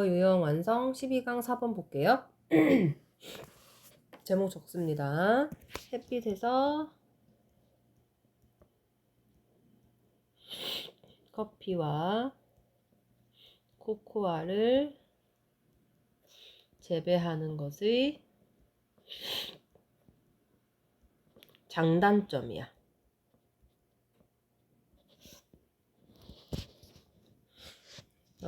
유형 완성 12강 4번 볼게요. 제목 적습니다. 햇빛에서 커피와 코코아를 재배하는 것의 장단점이야.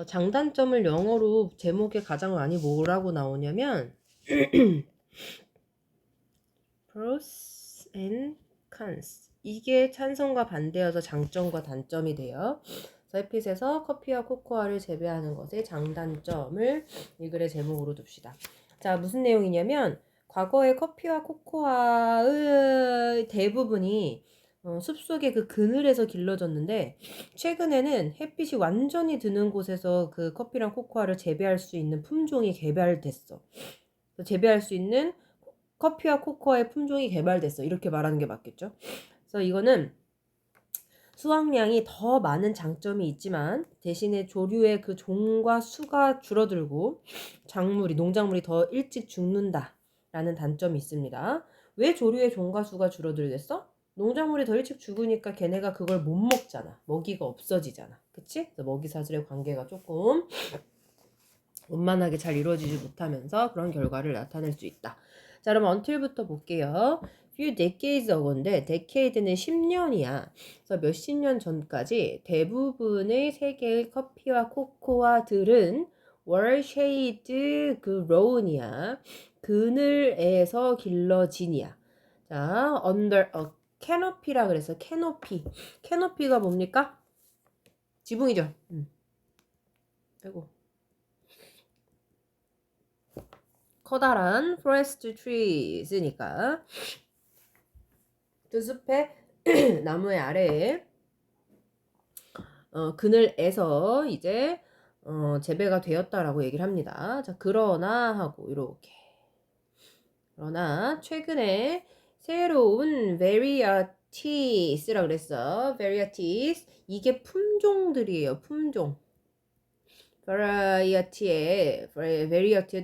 장단점을 영어로 제목에 가장 많이 뭐라고 나오냐면 pros and cons, 이게 찬성과 반대여서 장점과 단점이 돼요. 그래서 햇빛에서 커피와 코코아를 재배하는 것의 장단점을 이 글의 제목으로 둡시다. 자, 무슨 내용이냐면 과거에 커피와 코코아의 대부분이 숲속의 그 그늘에서 길러졌는데, 최근에는 햇빛이 완전히 드는 곳에서 그 커피랑 코코아를 재배할 수 있는 품종이 개발됐어. 재배할 수 있는 커피와 코코아의 품종이 개발됐어. 이렇게 말하는 게 맞겠죠? 그래서 이거는 수확량이 더 많은 장점이 있지만 대신에 조류의 그 종과 수가 줄어들고 농작물이 더 일찍 죽는다라는 단점이 있습니다. 왜 조류의 종과 수가 줄어들겠어? 농작물이 더 일찍 죽으니까 걔네가 그걸 못 먹잖아. 먹이가 없어지잖아. 그치? 그래서 먹이 사슬의 관계가 조금 원만하게 잘 이루어지지 못하면서 그런 결과를 나타낼 수 있다. 자, 그럼 until부터 볼게요. few decades ago인데 decade는 10년이야. 그래서 몇십 년 전까지 대부분의 세계의 커피와 코코아들은 were shade grown이야. 그늘에서 길러진이야. 자, under a canopy라 그래서 canopy가 뭡니까? 지붕이죠. 아이고. 커다란 forest trees니까 그 숲의 나무의 아래에 그늘에서 이제 재배가 되었다라고 얘기를 합니다. 자, 그러나 하고 이렇게, 그러나 최근에 새로운 varieties 라 그랬어. varieties, 이게 품종들이에요. 품종. variety에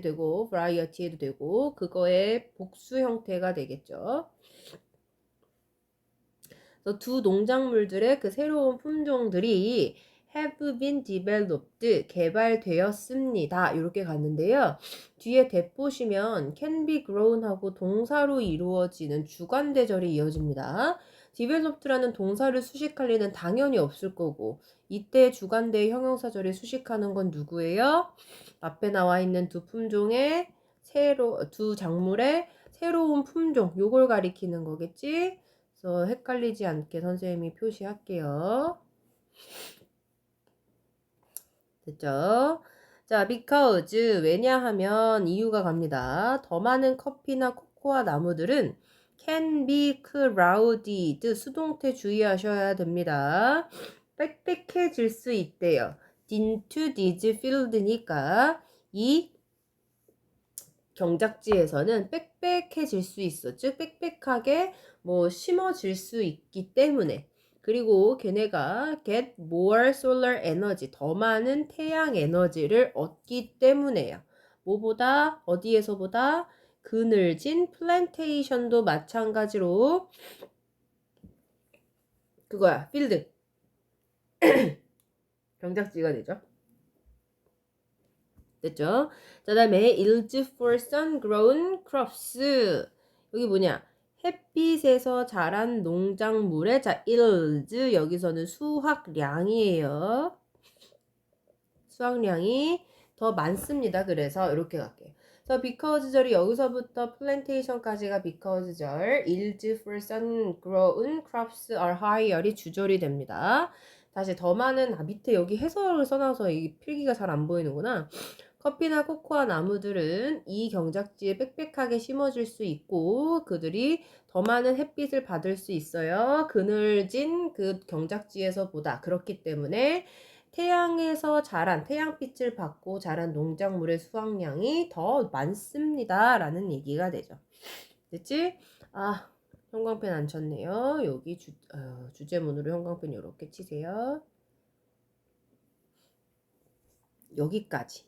되고 variety에도 되고 그거의 복수 형태가 되겠죠. 그래서 두 농작물들의 그 새로운 품종들이 have been developed, 개발되었습니다. 이렇게 갔는데요. 뒤에 대 보시면 can be grown 하고 동사로 이루어지는 주관대절이 이어집니다. developed라는 동사를 수식할 리는 당연히 없을 거고, 이때 주관대의 형용사절이 수식하는 건 누구예요? 앞에 나와 있는 두 작물의 새로운 품종, 요걸 가리키는 거겠지? 그래서 헷갈리지 않게 선생님이 표시할게요. 됐죠? 자, because, 왜냐하면 이유가 갑니다. 더 많은 커피나 코코아 나무들은 can be crowded, 수동태 주의하셔야 됩니다. 빽빽해질 수 있대요. into this field니까 이 경작지에서는 빽빽해질 수 있어. 즉 빽빽하게 심어질 수 있기 때문에. 그리고 걔네가 get more solar energy, 더 많은 태양 에너지를 얻기 때문에요. 뭐보다, 어디에서보다? 그늘진 플랜테이션도 마찬가지로 그거야, 필드. 경작지가 되죠. 됐죠? 자, 다음에 yields for sun-grown crops. 여기 뭐냐? 햇빛에서 자란 농작물의, 자, yields, 여기서는 수확량이에요. 수확량이 더 많습니다. 그래서 이렇게 갈게요. 그래서 because 절이 여기서부터 plantation까지가 because 절, yields for sun-grown crops are higher이 주절이 됩니다. 다시 더 많은, 밑에 여기 해설을 써놔서 이 필기가 잘 안 보이는구나. 커피나 코코아 나무들은 이 경작지에 빽빽하게 심어질 수 있고 그들이 더 많은 햇빛을 받을 수 있어요. 그늘진 그 경작지에서보다. 그렇기 때문에 태양빛을 받고 자란 농작물의 수확량이 더 많습니다. 라는 얘기가 되죠. 됐지? 아, 형광펜 안 쳤네요. 여기 주제문으로 형광펜 이렇게 치세요. 여기까지.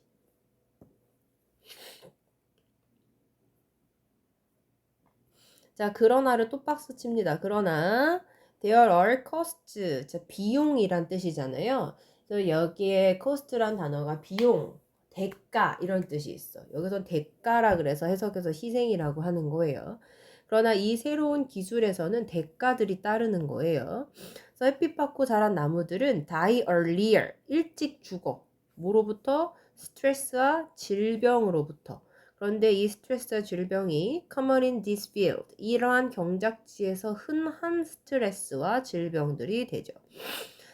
자, 그러나를 또 박스 칩니다. 그러나 there are costs. 자, 비용이란 뜻이잖아요. 그래서 여기에 cost란 단어가 비용, 대가 이런 뜻이 있어. 여기서 대가라 그래서 해석해서 희생이라고 하는 거예요. 그러나 이 새로운 기술에서는 대가들이 따르는 거예요. 그래서 햇빛 받고 자란 나무들은 die earlier. 일찍 죽어. 뭐로부터? 스트레스와 질병으로부터. 그런데 이 스트레스와 질병이 common in this field, 이러한 경작지에서 흔한 스트레스와 질병들이 되죠.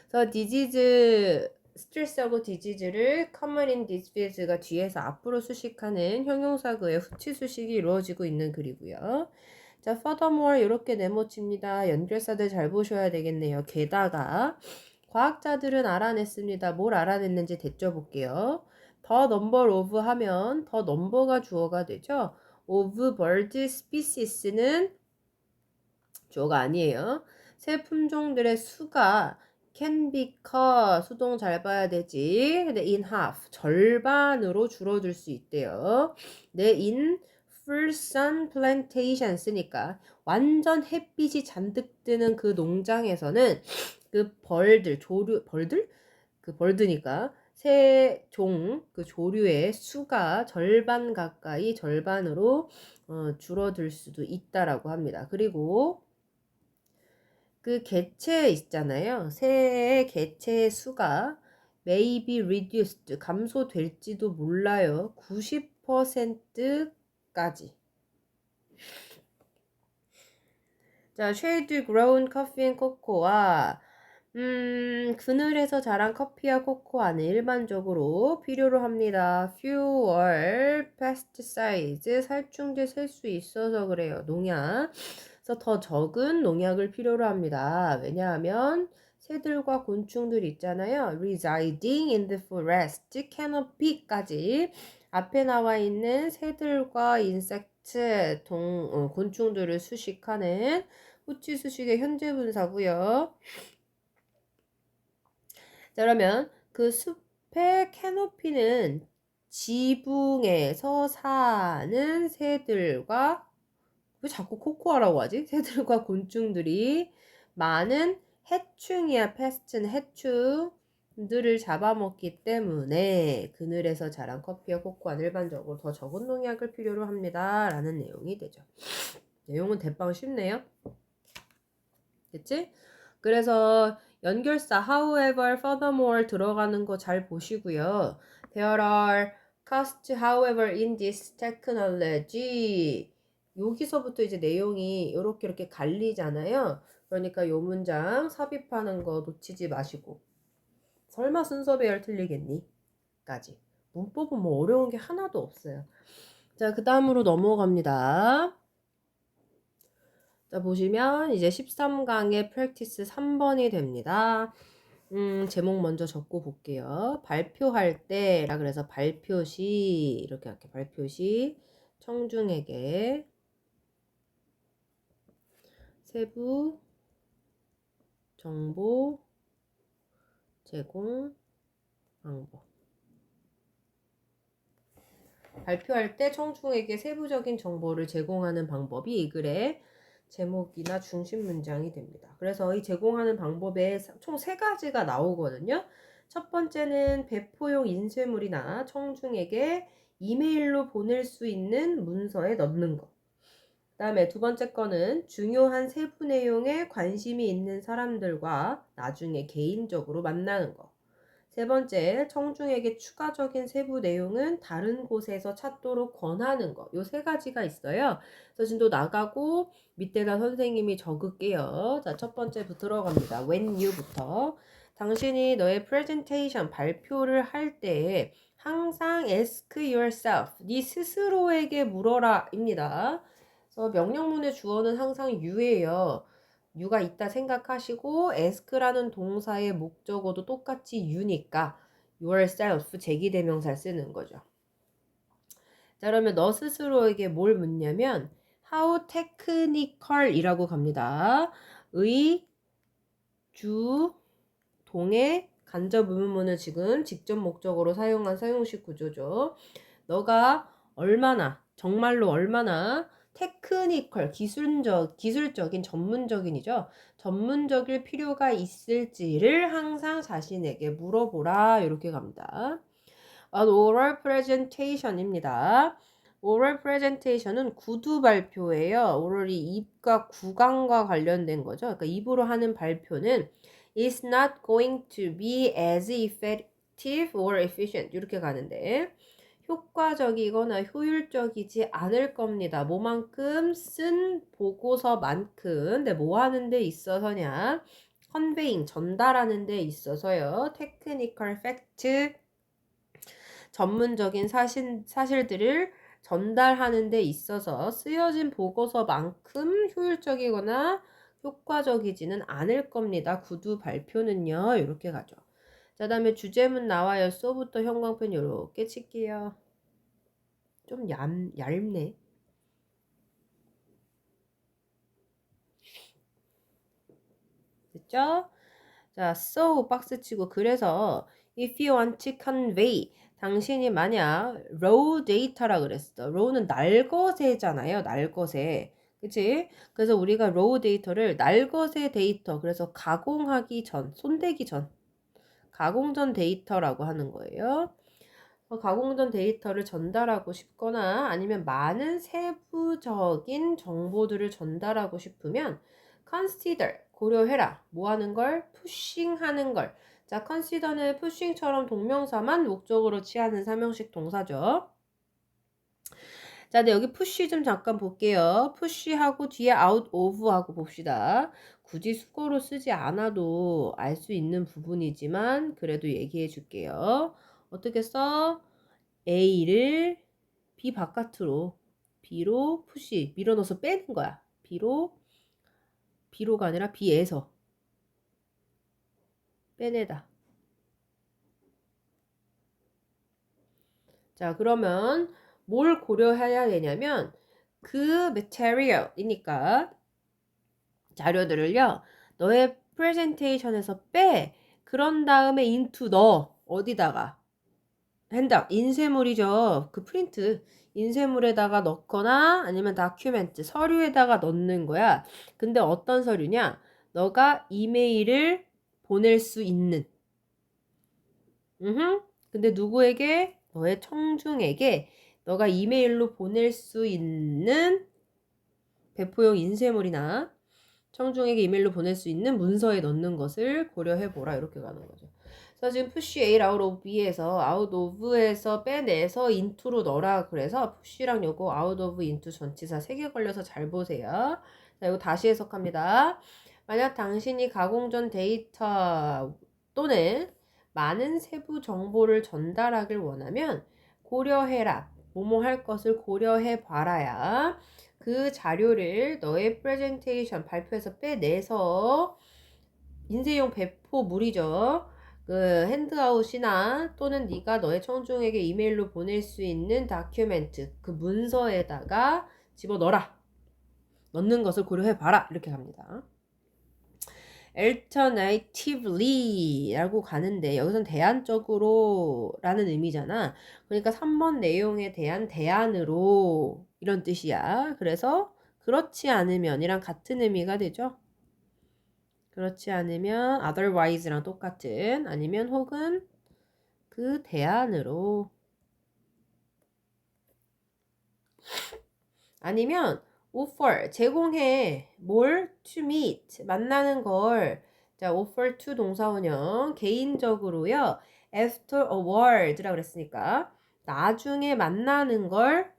그래서 disease, 스트레스하고 disease를 common in this field가 뒤에서 앞으로 수식하는 형용사구의 후치 수식이 이루어지고 있는 글이고요. 자, furthermore 이렇게 네모칩니다. 연결사들 잘 보셔야 되겠네요. 게다가 과학자들은 알아냈습니다. 뭘 알아냈는지 대쪄 볼게요. 더 number of 하면 더 넘버가 주어가 되죠. of bird species는 주어가 아니에요. 새 품종들의 수가 can be cut, 수동 잘 봐야 되지. 근데 in half, 절반으로 줄어들 수 있대요. 네, in full sun plantation 쓰니까 완전 햇빛이 잔뜩 드는 그 농장에서는 그 벌들, 벌들? 그 벌드니까 새종 그 조류의 수가 절반 가까이 절반으로 줄어들 수도 있다라고 합니다. 그리고 그 개체 있잖아요. 새의 개체의 수가 may be reduced 감소될지도 몰라요. 90%까지. 자, shade grown coffee and cocoa와 그늘에서 자란 커피와 코코아는 일반적으로 필요로 합니다. fewer pesticides, 살충제 쓸 수 있어서 그래요. 농약. 그래서 더 적은 농약을 필요로 합니다. 왜냐하면 새들과 곤충들 있잖아요. residing in the forest, canopy까지 앞에 나와 있는 새들과 인섹트, 곤충들을 수식하는 후치 수식의 현재 분사고요. 자, 그러면 그 숲의 캐노피는 지붕에서 사는 새들과, 왜 자꾸 코코아라고 하지? 새들과 곤충들이 많은 해충이야. 패스트는 해충들을 잡아먹기 때문에 그늘에서 자란 커피와 코코아는 일반적으로 더 적은 농약을 필요로 합니다. 라는 내용이 되죠. 내용은 대빵 쉽네요. 됐지? 그래서 연결사 however, furthermore 들어가는 거 잘 보시고요. There are costs however in this technology. 여기서부터 이제 내용이 이렇게 갈리잖아요. 그러니까 요 문장 삽입하는 거 놓치지 마시고. 설마 순서 배열 틀리겠니? 까지. 문법은 뭐 어려운 게 하나도 없어요. 자, 그 다음으로 넘어갑니다. 자, 보시면 이제 13강의 프랙티스 3번이 됩니다. 제목 먼저 적고 볼게요. 발표할 때라 그래서 발표시 이렇게 할게요. 발표시 청중에게 세부 정보 제공 방법. 발표할 때 청중에게 세부적인 정보를 제공하는 방법이 이 글의 제목이나 중심 문장이 됩니다. 그래서 이 제공하는 방법에 총 3가지가 나오거든요. 첫 번째는 배포용 인쇄물이나 청중에게 이메일로 보낼 수 있는 문서에 넣는 거. 그 다음에 두 번째 거는 중요한 세부 내용에 관심이 있는 사람들과 나중에 개인적으로 만나는 거. 세 번째, 청중에게 추가적인 세부 내용은 다른 곳에서 찾도록 권하는 거. 요 3가지가 있어요. 서진도 나가고 밑에다 선생님이 적을게요. 자, 첫 번째부터 들어갑니다. When you부터. 당신이 너의 presentation, 발표를 할 때 항상 ask yourself, 네 스스로에게 물어라 입니다. 그래서 명령문의 주어는 항상 you예요. you가 있다 생각하시고 ask라는 동사의 목적어도 똑같이 you니까 yourself 제기대명사를 쓰는 거죠. 자, 그러면 너 스스로에게 뭘 묻냐면 how technical 이라고 갑니다. 의, 주, 동의, 간접 의문문을 지금 직접 목적으로 사용한 사용식 구조죠. 너가 얼마나, 정말로 얼마나 테크니컬, 기술적인, 전문적인이죠. 전문적일 필요가 있을지를 항상 자신에게 물어보라. 이렇게 갑니다. An oral presentation입니다. oral presentation은 구두 발표예요. oral이 입과 구강과 관련된 거죠. 그러니까 입으로 하는 발표는 is not going to be as effective or efficient 이렇게 가는데 효과적이거나 효율적이지 않을 겁니다. 뭐만큼 쓴 보고서만큼 근데 뭐 하는 데 있어서냐 conveying 전달하는 데 있어서요. technical fact 전문적인 사실들을 전달하는 데 있어서 쓰여진 보고서만큼 효율적이거나 효과적이지는 않을 겁니다. 구두 발표는요. 이렇게 가죠. 자, 다음에 주제문 나와요. 소부터 형광펜 이렇게 칠게요. 좀 얇네. 됐죠? 자, so 박스 치고 그래서 if you want to convey 당신이 만약 raw data라 그랬어. raw는 날것에잖아요. 날것에. 그치? 그래서 우리가 raw data를 날것의 데이터 그래서 가공하기 전, 손대기 전 가공 전 데이터라고 하는 거예요. 가공 전 데이터를 전달하고 싶거나 아니면 많은 세부적인 정보들을 전달하고 싶으면 consider 고려해라. 뭐 하는 걸? pushing 하는 걸. 자, consider는 pushing처럼 동명사만 목적으로 취하는 삼형식 동사죠. 자, 네, 여기 push 좀 잠깐 볼게요. push하고 뒤에 out of 하고 봅시다. 굳이 수거로 쓰지 않아도 알 수 있는 부분이지만 그래도 얘기해 줄게요. 어떻게 써? A를 B 바깥으로 B로 푸시 밀어넣어서 빼는 거야. B로가 아니라 B에서 빼내다. 자, 그러면 뭘 고려해야 되냐면 그 material이니까 자료들을요. 너의 프레젠테이션에서 빼. 그런 다음에 into 넣어. 어디다가? 핸드아웃, 인쇄물이죠. 그 프린트. 인쇄물에다가 넣거나 아니면 다큐멘트, 서류에다가 넣는 거야. 근데 어떤 서류냐? 너가 이메일을 보낼 수 있는. 근데 누구에게? 너의 청중에게 너가 이메일로 보낼 수 있는 배포용 인쇄물이나 청중에게 이메일로 보낼 수 있는 문서에 넣는 것을 고려해보라. 이렇게 가는 거죠. 그래서 지금 push A out of B에서 out of에서 빼내서 into로 넣어라. 그래서 push랑 요거 out of into 전치사 3개 걸려서 잘 보세요. 자, 이거 다시 해석합니다. 만약 당신이 가공 전 데이터 또는 많은 세부 정보를 전달하길 원하면 고려해라. 뭐뭐 할 것을 고려해 봐라야. 그 자료를 너의 프레젠테이션 발표에서 빼내서 인쇄용 배포물이죠. 그 핸드아웃이나 또는 네가 너의 청중에게 이메일로 보낼 수 있는 다큐멘트 그 문서에다가 집어넣어라. 넣는 것을 고려해 봐라. 이렇게 갑니다. alternatively 라고 가는데 여기선 대안적으로 라는 의미잖아. 그러니까 3번 내용에 대한 대안으로 이런 뜻이야. 그래서 그렇지 않으면 이랑 같은 의미가 되죠. 그렇지 않으면 otherwise랑 똑같은 아니면 혹은 그 대안으로 아니면 offer 제공해 뭘 to meet 만나는 걸 자 offer to 동사원형 개인적으로요 after a word라고 그랬으니까 나중에 만나는 걸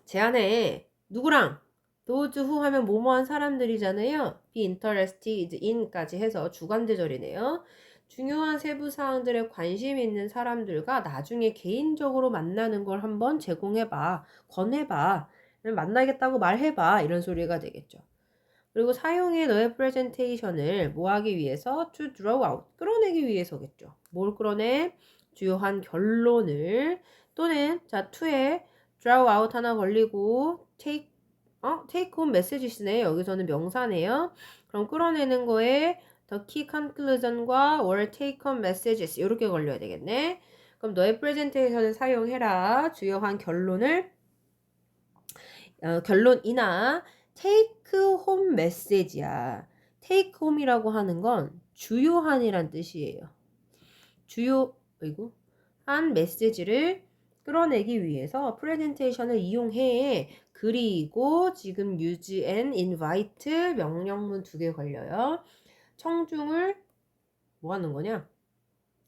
제안해 누구랑 those who 하면 뭐뭐한 사람들이잖아요 be interested in까지 해서 주관대절이네요 중요한 세부 사항들에 관심 있는 사람들과 나중에 개인적으로 만나는 걸 한번 제공해봐 권해봐 만나겠다고 말해봐 이런 소리가 되겠죠 그리고 사용해 너의 프레젠테이션을 뭐 하기 위해서 to draw out 끌어내기 위해서겠죠 뭘 끌어내 주요한 결론을 또는 자 to에 draw out 하나 걸리고 take home messages네 여기서는 명사네요 그럼 끌어내는 거에 the key conclusion과 or take home messages 이렇게 걸려야 되겠네 그럼 너의 프레젠테이션을 사용해라. 주요한 결론이나 take home message야. take home이라고 하는 건 주요한이란 뜻이에요. 한 메시지를 끌어내기 위해서 프레젠테이션을 이용해. 그리고 지금 use and invite 명령문 2개 걸려요. 청중을 뭐 하는 거냐?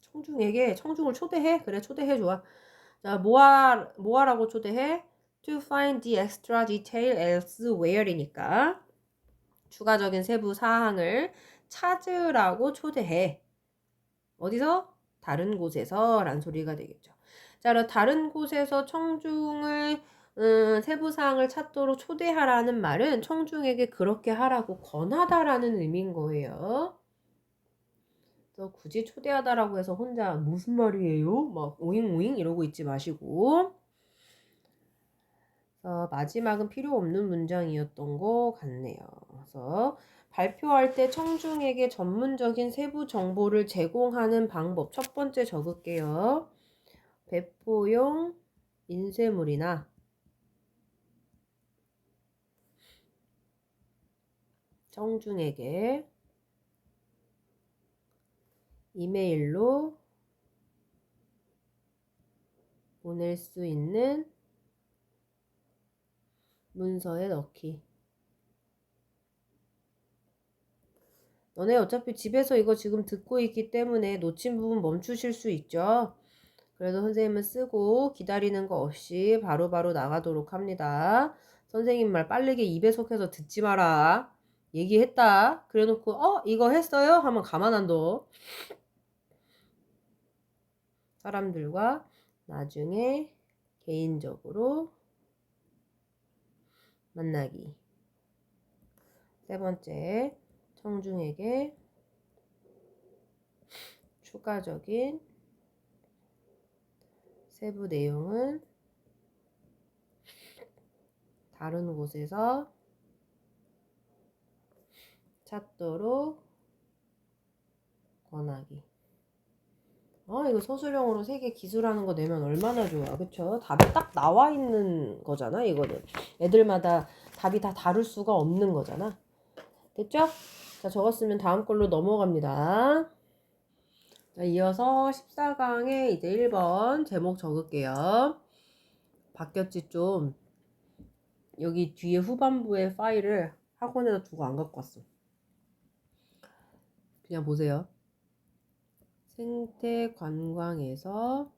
청중을 초대해. 그래, 초대해 좋아. 자, 뭐하라고 초대해? To find the extra detail elsewhere이니까 추가적인 세부 사항을 찾으라고 초대해. 어디서? 다른 곳에서 란 소리가 되겠죠. 자, 그럼 다른 곳에서 청중을 세부 사항을 찾도록 초대하라는 말은 청중에게 그렇게 하라고 권하다라는 의미인 거예요. 그래서 굳이 초대하다라고 해서 혼자 무슨 말이에요? 막 오잉오잉 이러고 있지 마시고. 마지막은 필요 없는 문장이었던 것 같네요. 그래서 발표할 때 청중에게 전문적인 세부 정보를 제공하는 방법. 첫 번째 적을게요. 배포용 인쇄물이나 청중에게 이메일로 보낼 수 있는 문서에 넣기. 너네 어차피 집에서 이거 지금 듣고 있기 때문에 놓친 부분 멈추실 수 있죠. 그래서 선생님은 쓰고 기다리는 거 없이 바로바로 나가도록 합니다. 선생님 말 빠르게 입에 속해서 듣지 마라. 얘기했다. 그래놓고 이거 했어요? 하면 가만 안 둬. 사람들과 나중에 개인적으로 만나기. 세 번째, 청중에게 추가적인 세부 내용은 다른 곳에서 찾도록 권하기. 이거 서술형으로 3개 기술하는 거 내면 얼마나 좋아. 그쵸? 답이 딱 나와 있는 거잖아, 이거는. 애들마다 답이 다 다를 수가 없는 거잖아. 됐죠? 자, 적었으면 다음 걸로 넘어갑니다. 자, 이어서 14강에 이제 1번 제목 적을게요. 바뀌었지 좀. 여기 뒤에 후반부에 파일을 학원에다 두고 안 갖고 왔어. 그냥 보세요. 생태 관광에서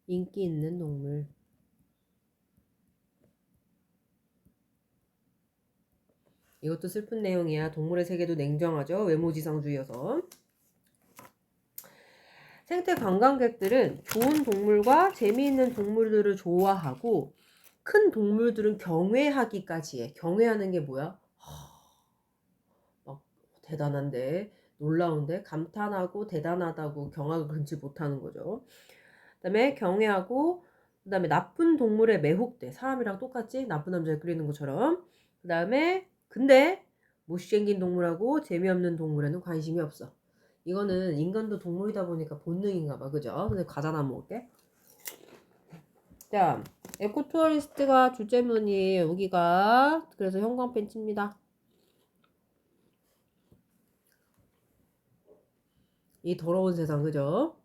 인기 있는 동물. 이것도 슬픈 내용이야. 동물의 세계도 냉정하죠. 외모지상주의여서. 생태 관광객들은 좋은 동물과 재미있는 동물들을 좋아하고 큰 동물들은 경외하기까지 해. 경외하는 게 뭐야? 막 대단한데, 놀라운데, 감탄하고 대단하다고 경악을 금치 못하는 거죠. 그 다음에 경외하고, 그 다음에 나쁜 동물에 매혹돼. 사람이랑 똑같지? 나쁜 남자에 끌리는 것처럼. 그 다음에 근데 못생긴 동물하고 재미없는 동물에는 관심이 없어. 이거는 인간도 동물이다 보니까 본능인가 봐. 그죠? 근데 과자나 먹을게. 자, 에코투어리스트가 주제문이에요. 여기가. 그래서 형광펜 칩니다. 이 더러운 세상, 그죠?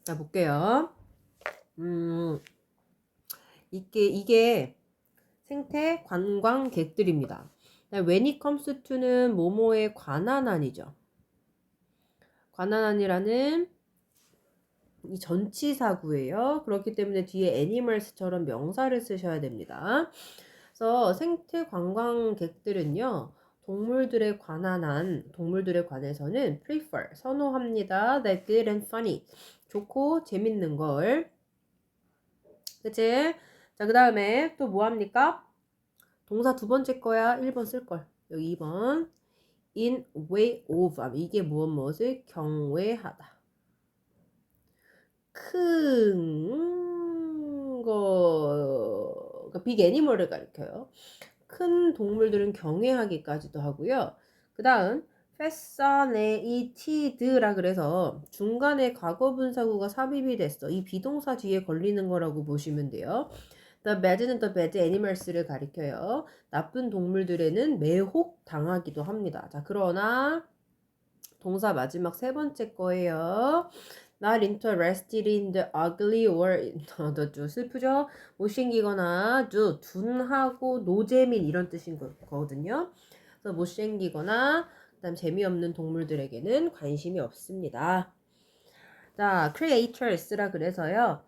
자, 볼게요. 이게 생태 관광객들입니다. when it comes to는 뭐뭐에 관한 한이죠. 관한 한이라는 이 전치사구예요. 그렇기 때문에 뒤에 animals처럼 명사를 쓰셔야 됩니다. 그래서 생태 관광객들은요. 동물들에 관해서는 prefer, 선호합니다. That good and funny. 좋고 재밌는 걸. 그치? 자, 그 다음에 또 뭐 합니까? 동사 두 번째 거야. 1번 쓸걸. 여기 2번. in way of. 이게 무엇을 경외하다. 큰 거, 그러니까 빅 애니멀을 가리켜요. 큰 동물들은 경외하기까지도 하고요. 그 다음 fascinated라 그래서 중간에 과거분사구가 삽입이 됐어. 이 비동사 뒤에 걸리는 거라고 보시면 돼요. The bad는 the bad animals를 가리켜요. 나쁜 동물들에는 매혹 당하기도 합니다. 자, 그러나 동사 마지막 세 번째 거예요. Not interested in the ugly or 더 슬프죠? 못생기거나 둔하고 노재민 이런 뜻인 거거든요. 그래서 못생기거나 그다음 재미없는 동물들에게는 관심이 없습니다. 자, creatures라 그래서요.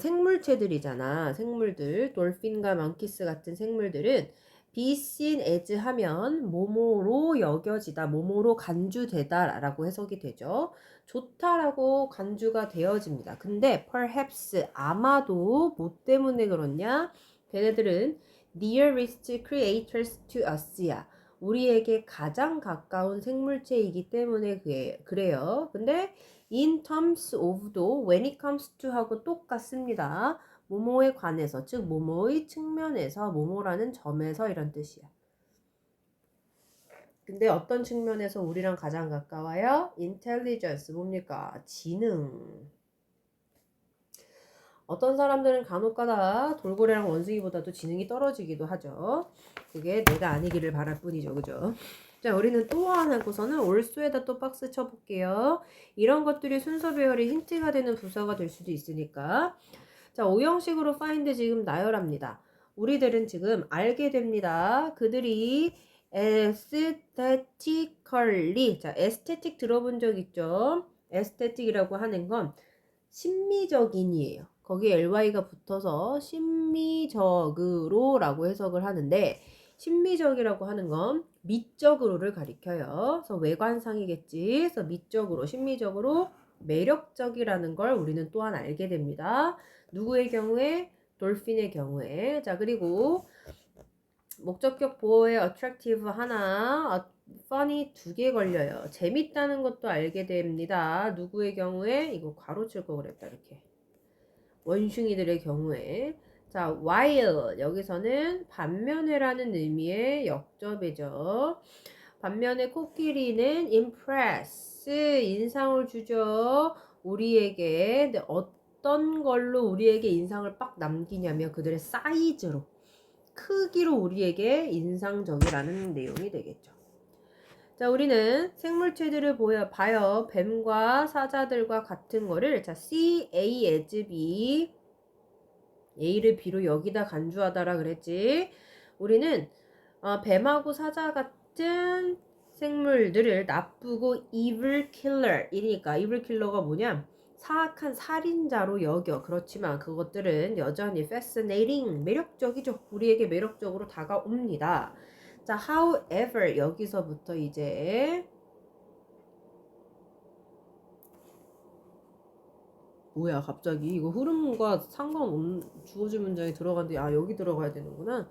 생물체들이잖아. 생물들, 돌핀과 먼키스 같은 생물들은 be seen as 하면 뭐뭐로 여겨지다, 뭐뭐로 간주되다 라고 해석이 되죠. 좋다라고 간주가 되어집니다. 근데 perhaps 아마도 뭐 때문에 그렇냐? 걔네들은 nearest creatures to us야. 우리에게 가장 가까운 생물체이기 때문에 그래요. 근데 in terms of도 when it comes to 하고 똑같습니다. 뭐뭐에 관해서, 즉 뭐뭐의 측면에서, 뭐뭐라는 점에서 이런 뜻이야. 근데 어떤 측면에서 우리랑 가장 가까워요? intelligence 뭡니까? 지능. 어떤 사람들은 간혹가다 돌고래랑 원숭이보다도 지능이 떨어지기도 하죠. 그게 내가 아니기를 바랄 뿐이죠. 그죠? 자, 우리는 또 하나 하고서는 올소에다 또 박스 쳐볼게요. 이런 것들이 순서 배열의 힌트가 되는 부사가 될 수도 있으니까. 자, 오형식으로 find 지금 나열합니다. 우리들은 지금 알게 됩니다. 그들이 aesthetically, 자, aesthetic 들어본 적 있죠? aesthetic이라고 하는 건 심미적인이에요. 거기에 ly가 붙어서 심미적으로 라고 해석을 하는데 심미적이라고 하는 건 미적으로를 가리켜요. 그래서 외관상이겠지. 그래서 미적으로, 심미적으로 매력적이라는 걸 우리는 또한 알게 됩니다. 누구의 경우에? 돌핀의 경우에. 자, 그리고 목적격 보호에 attractive 하나, funny 두 개 걸려요. 재밌다는 것도 알게 됩니다. 누구의 경우에? 이거 괄호칠 거 그랬다, 이렇게. 원숭이들의 경우에. 자, while 여기서는 반면에라는 의미의 역접이죠. 반면에 코끼리는 impress 인상을 주죠. 우리에게. 근데 어떤 걸로 우리에게 인상을 빡 남기냐면 그들의 사이즈로, 크기로 우리에게 인상적이라는 내용이 되겠죠. 자, 우리는 생물체들을 봐요. 뱀과 사자들과 같은 거를, 자, C, A as B, A를 B로 여기다 간주하다라 그랬지. 우리는 뱀하고 사자 같은 생물들을 나쁘고 evil killer이니까 evil killer가 뭐냐? 사악한 살인자로 여겨. 그렇지만 그것들은 여전히 fascinating, 매력적이죠. 우리에게 매력적으로 다가옵니다. 자, however 여기서부터 이제 뭐야 갑자기 이거 흐름과 상관없는 주어질 문장이 들어갔는데 여기 들어가야 되는구나.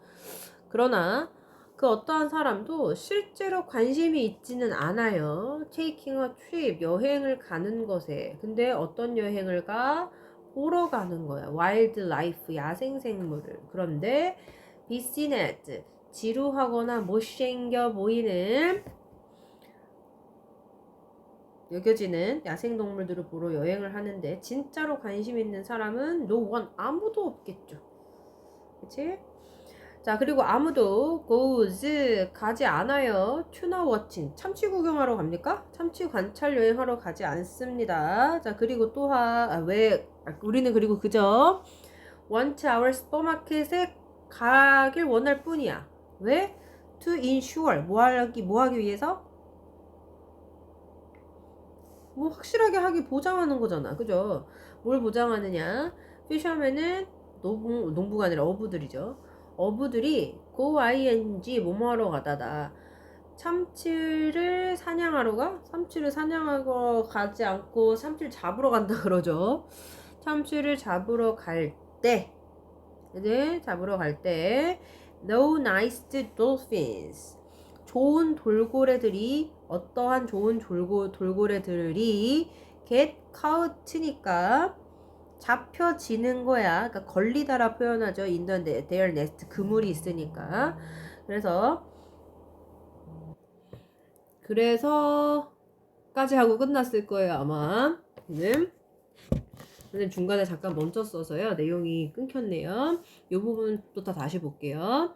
그러나 그 어떠한 사람도 실제로 관심이 있지는 않아요. taking a trip 여행을 가는 것에. 근데 어떤 여행을 가? 보러 가는 거야. wildlife 야생생물을. 그런데 be seen as 지루하거나 못생겨 보이는 여겨지는 야생동물들을 보러 여행을 하는데 진짜로 관심 있는 사람은 no one 아무도 없겠죠. 그치? 자, 그리고 아무도 goes 가지 않아요. tuna watching 참치 구경하러 갑니까? 참치 관찰 여행하러 가지 않습니다. 자, 그리고 또한 우리는 그리고 그저 want our supermarket에 가길 원할 뿐이야. 왜? to ensure 뭐 하기 위해서? 뭐 확실하게 하기 보장하는 거잖아. 그죠? 뭘 보장하느냐? 피셔맨은 농부가 아니라 어부들이죠. 어부들이 go ing 뭐뭐하러 가다다. 참치를 사냥하러 가? 참치를 사냥하러 가지 않고 참치를 잡으러 간다 그러죠. 참치를 잡으러 갈 때, 잡으러 갈 때, no nice dolphins. 좋은 돌고래들이 어떠한 좋은 돌고래들이 get caught니까 잡혀지는 거야. 그러니까 걸리다라 표현하죠. in their nest 그물이 있으니까. 그래서 그래서 까지 하고 끝났을 거예요, 아마. 근데 중간에 잠깐 멈췄어서요. 내용이 끊겼네요. 이 부분 또 다시 볼게요.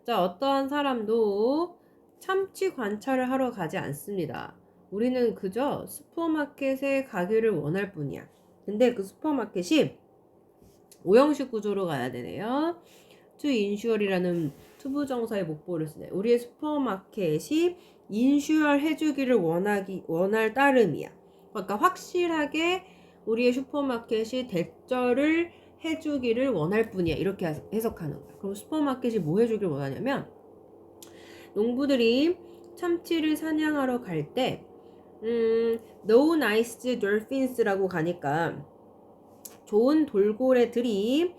자, 어떠한 사람도 참치 관찰을 하러 가지 않습니다. 우리는 그저 슈퍼마켓에 가기를 원할 뿐이야. 근데 그 슈퍼마켓이 오형식 구조로 가야 되네요. to insure이라는 투부정사의 목보를 쓰네. 우리의 슈퍼마켓이 인슈얼 해주기를 원할 따름이야. 그러니까 확실하게 우리의 슈퍼마켓이 대절을 해주기를 원할 뿐이야. 이렇게 해석하는 거야. 그럼 슈퍼마켓이 뭐 해주기를 원하냐면 농부들이 참치를 사냥하러 갈 때 no nice dolphins라고 가니까 좋은 돌고래들이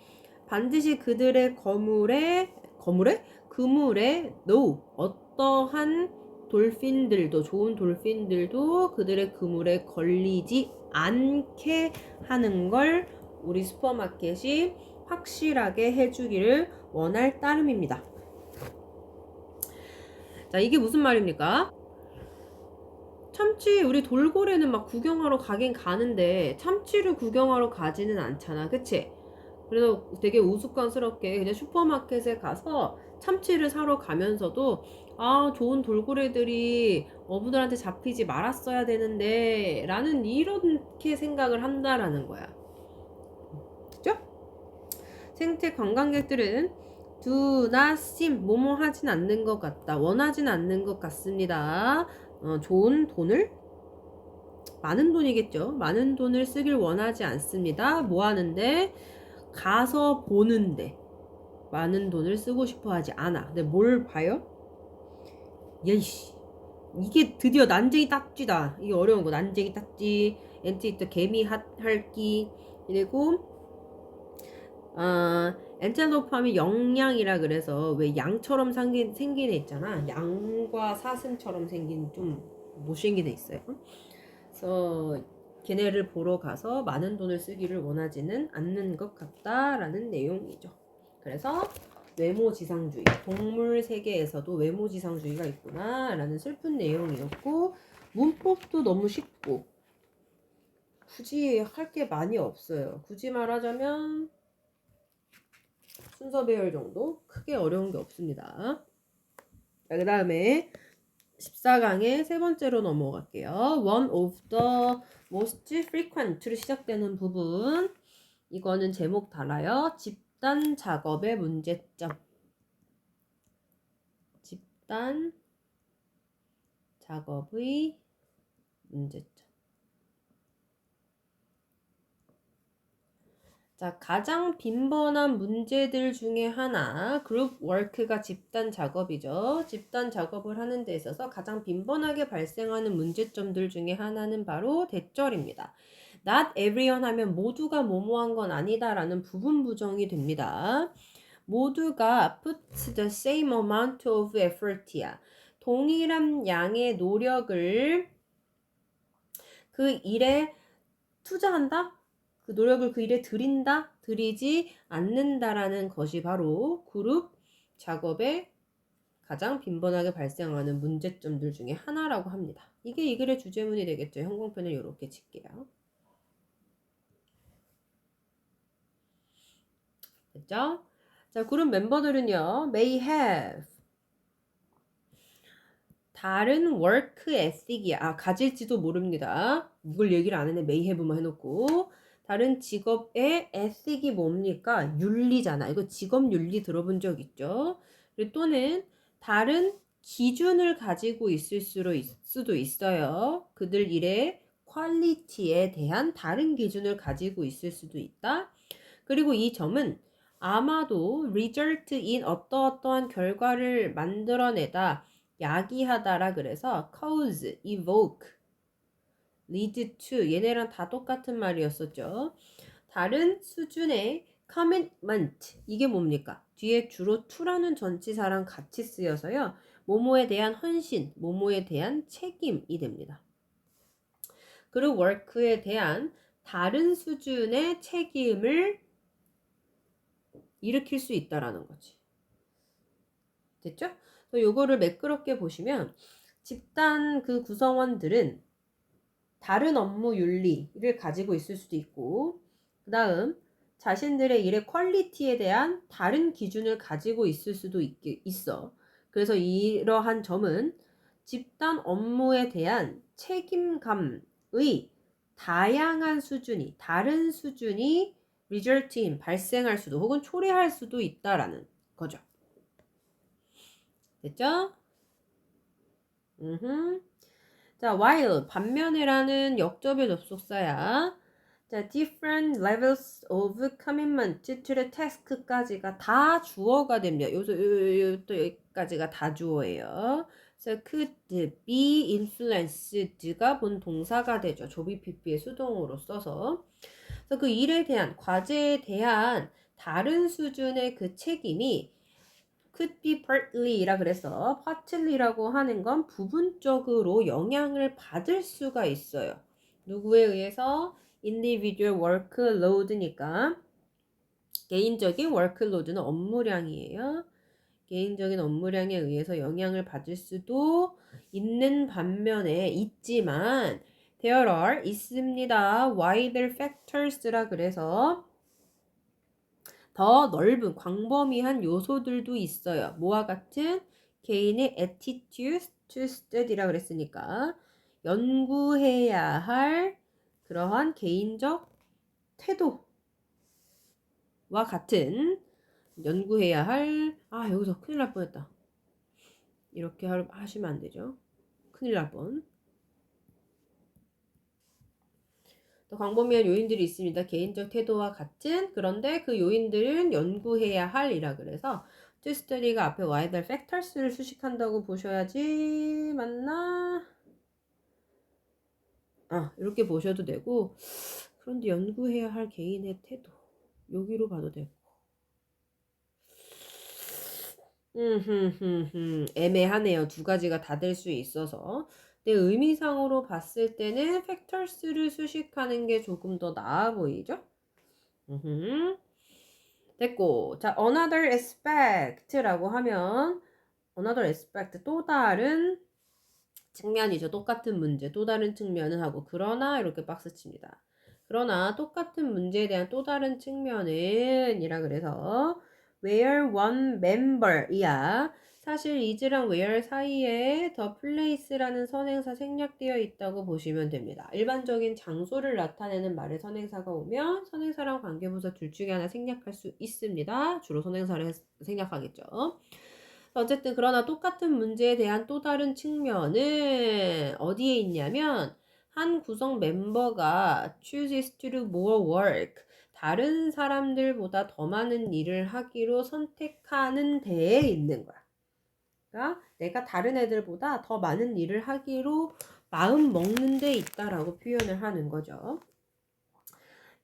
반드시 그들의 그물에 no 어떠한 돌핀들도 좋은 돌핀들도 그들의 그물에 걸리지 않게 하는 걸 우리 슈퍼마켓이 확실하게 해주기를 원할 따름입니다. 자, 이게 무슨 말입니까? 참치 우리 돌고래는 막 구경하러 가긴 가는데 참치를 구경하러 가지는 않잖아, 그치? 그래서 되게 우스꽝스럽게 그냥 슈퍼마켓에 가서 참치를 사러 가면서도 아, 좋은 돌고래들이 어부들한테 잡히지 말았어야 되는데 라는 이렇게 생각을 한다라는 거야. 그죠? 생태 관광객들은 do not seem 뭐뭐 하진 않는 것 같다. 원하진 않는 것 같습니다. 좋은 돈을 많은 돈이겠죠. 많은 돈을 쓰길 원하지 않습니다. 뭐 하는데? 가서 보는데 많은 돈을 쓰고 싶어 하지 않아. 근데 뭘 봐요? 예이씨. 이게 드디어 난쟁이 딱지다. 이게 어려운 거. 난쟁이 딱지, 엔티이터 개미 할기, 그리고 엔텔로프 하면 영양이라 그래서 왜 양처럼 생긴 애 있잖아. 양과 사슴처럼 생긴 좀 못생긴 애 있어요. 그래서 걔네를 보러 가서 많은 돈을 쓰기를 원하지는 않는 것 같다라는 내용이죠. 그래서 외모지상주의, 동물 세계에서도 외모지상주의가 있구나 라는 슬픈 내용이었고, 문법도 너무 쉽고 굳이 할 게 많이 없어요. 굳이 말하자면 순서 배열 정도? 크게 어려운 게 없습니다. 자, 그 다음에 14강의 세 번째로 넘어갈게요. One of the most frequent로 시작되는 부분. 이거는 제목 달아요. 집단 작업의 문제점. 집단 작업의 문제점. 자, 가장 빈번한 문제들 중에 하나, 그룹 워크가 집단 작업이죠. 집단 작업을 하는 데 있어서 가장 빈번하게 발생하는 문제점들 중에 하나는 바로 대절입니다. Not everyone 하면 모두가 뭐뭐한 건 아니다 라는 부분 부정이 됩니다. 모두가 put the same amount of effort이야. 동일한 양의 노력을 그 일에 투자한다? 그 노력을 그 일에 들이지 않는다라는 것이 바로 그룹 작업에 가장 빈번하게 발생하는 문제점들 중에 하나라고 합니다. 이게 이 글의 주제문이 되겠죠. 형광펜을 이렇게 칠게요. 됐죠? 자, 그룹 멤버들은요. may have 다른 work ethic이야. 가질지도 모릅니다. 이걸 얘기를 안 했네. may have만 해놓고. 다른 직업의 ethic이 뭡니까? 윤리잖아. 이거 직업 윤리 들어본 적 있죠? 또는 다른 기준을 가지고 있을 수도 있어요. 그들 일의 퀄리티에 대한 다른 기준을 가지고 있을 수도 있다. 그리고 이 점은 아마도 result in 어떠어떠한 결과를 만들어내다, 야기하다라 그래서 cause, evoke, lead to 얘네랑 다 똑같은 말이었었죠. 다른 수준의 commitment 이게 뭡니까? 뒤에 주로 to라는 전치사랑 같이 쓰여서요. 뭐뭐에 대한 헌신, 뭐뭐에 대한 책임이 됩니다. 그리고 work에 대한 다른 수준의 책임을 일으킬 수 있다라는 거지. 됐죠? 요거를 매끄럽게 보시면 집단 그 구성원들은 다른 업무 윤리를 가지고 있을 수도 있고, 그 다음 자신들의 일의 퀄리티에 대한 다른 기준을 가지고 있을 수도 있어. 그래서 이러한 점은 집단 업무에 대한 책임감의 다양한 수준이, 다른 수준이 result인 발생할 수도 혹은 초래할 수도 있다라는 거죠. 됐죠? 자, while 반면에라는 역접의 접속사야. 자, different levels of commitment to the task까지가 다 주어가 됩니다. 또 여기까지가 다 주어예요. 그래서 could be influenced가 본 동사가 되죠. 조비 PP의 수동으로 써서. 그래서 그 일에 대한, 과제에 대한 다른 수준의 그 책임이 could be partly라 그래서 partly라고 하는 건 부분적으로 영향을 받을 수가 있어요. 누구에 의해서? individual workload니까 개인적인 workload는 업무량이에요. 개인적인 업무량에 의해서 영향을 받을 수도 있는 반면에 있지만 there are 있습니다. wider factors라 그래서 더 넓은 광범위한 요소들도 있어요. 뭐와 같은? 개인의 attitude to study라 그랬으니까 연구해야 할 그러한 개인적 태도와 같은 연구해야 할 여기서 큰일 날 뻔했다. 이렇게 하시면 안 되죠. 큰일 날 뻔. 또 광범위한 요인들이 있습니다. 개인적 태도와 같은. 그런데 그 요인들은 연구해야 할이라 그래서 to study가 앞에 wider factors를 수식한다고 보셔야지 맞나? 이렇게 보셔도 되고, 그런데 연구해야 할 개인의 태도 여기로 봐도 되고. 애매하네요. 두 가지가 다 될 수 있어서. 근데 의미상으로 봤을 때는 factors를 수식하는 게 조금 더 나아 보이죠? 됐고, 자, another aspect라고 하면 another aspect 또 다른 측면이죠. 똑같은 문제, 또 다른 측면은 하고 그러나 이렇게 박스 칩니다. 그러나 똑같은 문제에 대한 또 다른 측면은 이라 그래서 where one member이야. 사실 is랑 where 사이에 the place라는 선행사 생략되어 있다고 보시면 됩니다. 일반적인 장소를 나타내는 말에 선행사가 오면 선행사랑 관계부사 둘 중에 하나 생략할 수 있습니다. 주로 선행사를 생략하겠죠. 어쨌든 그러나 똑같은 문제에 대한 또 다른 측면은 어디에 있냐면 한 구성 멤버가 chooses to do more work 다른 사람들보다 더 많은 일을 하기로 선택하는 데에 있는 거야. 그러니까 내가 다른 애들보다 더 많은 일을 하기로 마음 먹는 데 있다라고 표현을 하는 거죠.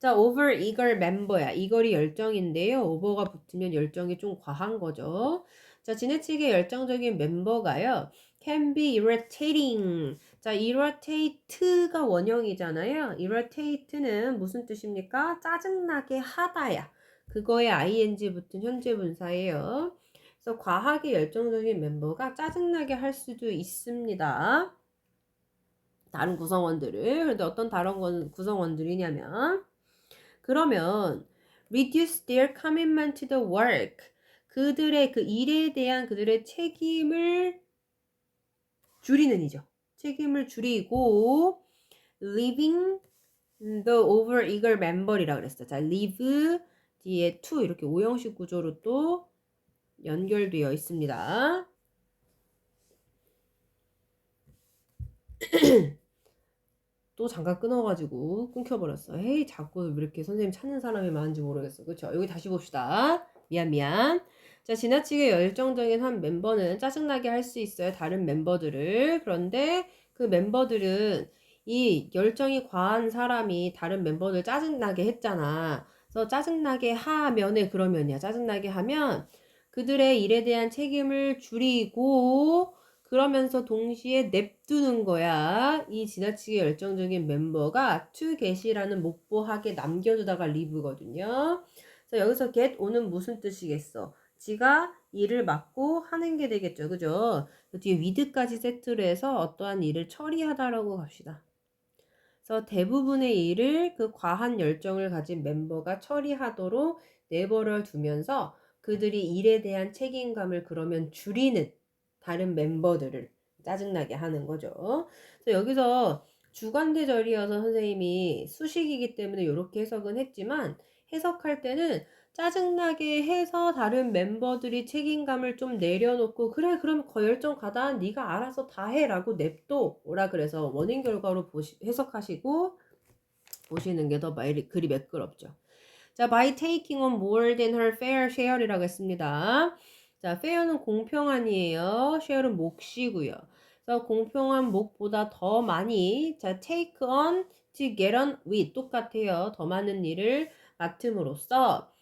자, over eager member야. eager이 열정인데요. over가 붙으면 열정이 좀 과한 거죠. 자, 지나치게 열정적인 멤버가요. can be irritating. 자, irritate가 원형이잖아요. irritate는 무슨 뜻입니까? 짜증나게 하다야. 그거에 ing 붙은 현재 분사예요. 그래서 과하게 열정적인 멤버가 짜증나게 할 수도 있습니다. 다른 구성원들을. 그런데 어떤 다른 구성원들이냐면 그러면 reduce their commitment to the work. 그들의 그 일에 대한 그들의 책임을 줄이는 이죠. 책임을 줄이고 leaving the overeager member이라 그랬어. 자, leave 뒤에 to 이렇게 오형식 구조로 또 연결되어 있습니다. 또 잠깐 끊어가지고 끊겨버렸어. 에이, 자꾸 왜 이렇게 선생님 찾는 사람이 많은지 모르겠어. 그쵸? 여기 다시 봅시다. 미안. 자, 지나치게 열정적인 한 멤버는 짜증나게 할 수 있어요. 다른 멤버들을. 그런데 그 멤버들은 이 열정이 과한 사람이 다른 멤버들 짜증나게 했잖아. 그래서 짜증나게 하면에 그러면이야. 짜증나게 하면 그들의 일에 대한 책임을 줄이고 그러면서 동시에 냅두는 거야. 이 지나치게 열정적인 멤버가 to get이라는 목보하게 남겨두다가 leave거든요. 그래서 여기서 get 오는 무슨 뜻이겠어? 지가 일을 맡고 하는 게 되겠죠. 그죠? 그 뒤에 with까지 세트로 해서 어떠한 일을 처리하다라고 갑시다. 그래서 대부분의 일을 그 과한 열정을 가진 멤버가 처리하도록 내버려 두면서 그들이 일에 대한 책임감을 그러면 줄이는 다른 멤버들을 짜증나게 하는 거죠. 그래서 여기서 주관대절이어서 선생님이 수식이기 때문에 이렇게 해석은 했지만 해석할 때는 짜증나게 해서 다른 멤버들이 책임감을 좀 내려놓고 그래 그럼 열정 가다 네가 알아서 다 해라고 냅둬 오라 그래서 원인 결과로 해석하시고 보시는 게 더 글이 매끄럽죠. 자, by taking on more than her fair share이라고 했습니다. 자, fair는 공평한이에요. share는 몫이고요. 그래서 공평한 몫보다 더 많이 자, take on to get on with 똑같아요. 더 많은 일을 맡음으로써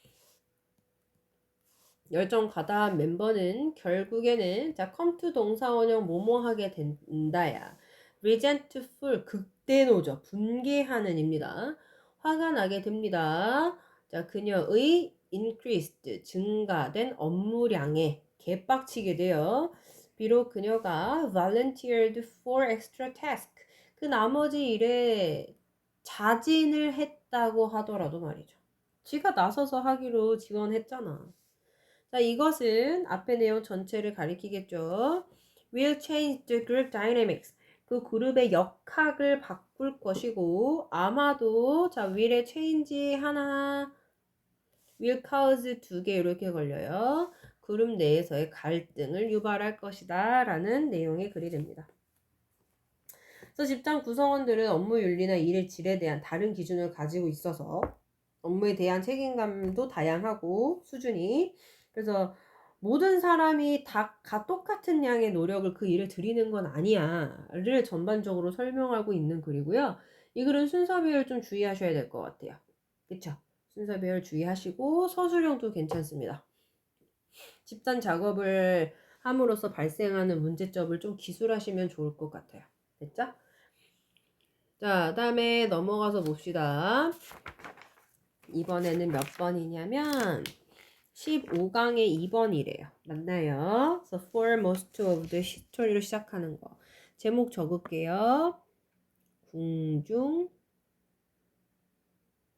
열정 가다한 멤버는 결국에는 자 come 동사원형 뭐뭐하게 된다야. resentful 극대노죠. 분개하는입니다. 화가 나게 됩니다. 자 그녀의 increased 증가된 업무량에 개빡치게 돼요. 비록 그녀가 volunteered for extra task 그 나머지 일에 자진을 했다고 하더라도 말이죠. 지가 나서서 하기로 지원했잖아. 자, 이것은 앞의 내용 전체를 가리키겠죠. will change the group dynamics. 그 그룹의 역학을 바꿀 것이고 아마도 자, will의 change 하나 will cause 두 개 이렇게 걸려요. 그룹 내에서의 갈등을 유발할 것이다 라는 내용의 글이 됩니다. 그래서 집단 구성원들은 업무 윤리나 일의 질에 대한 다른 기준을 가지고 있어서 업무에 대한 책임감도 다양하고 수준이 그래서 모든 사람이 다 똑같은 양의 노력을 그 일을 들이는 건 아니야를 전반적으로 설명하고 있는 글이고요. 이 글은 순서 배열 좀 주의하셔야 될 것 같아요. 그쵸? 순서 배열 주의하시고 서술형도 괜찮습니다. 집단 작업을 함으로써 발생하는 문제점을 좀 기술하시면 좋을 것 같아요. 됐죠? 자, 다음에 넘어가서 봅시다. 이번에는 몇 번이냐면 15강의 2번이래요. 맞나요? So for most of the history로 시작하는 거. 제목 적을게요. 궁중